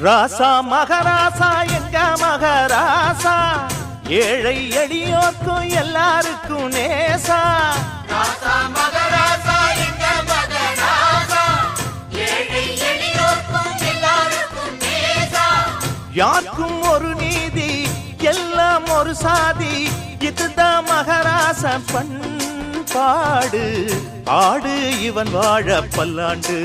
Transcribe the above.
ராசா மகராசா எங்க மகராசா ஏழை எளியோர்க்கும் எல்லாருக்கும் நேசா ராசா மகராசா எங்க மகராசா ஏழை எளியோர்க்கும் எல்லாருக்கும் நேசா யாருக்கும் ஒரு நீதி எல்லாம் ஒரு சாதி இதுதான் மகராச பண்பாடு ஆடு இவன் வாழ பல்லாண்டு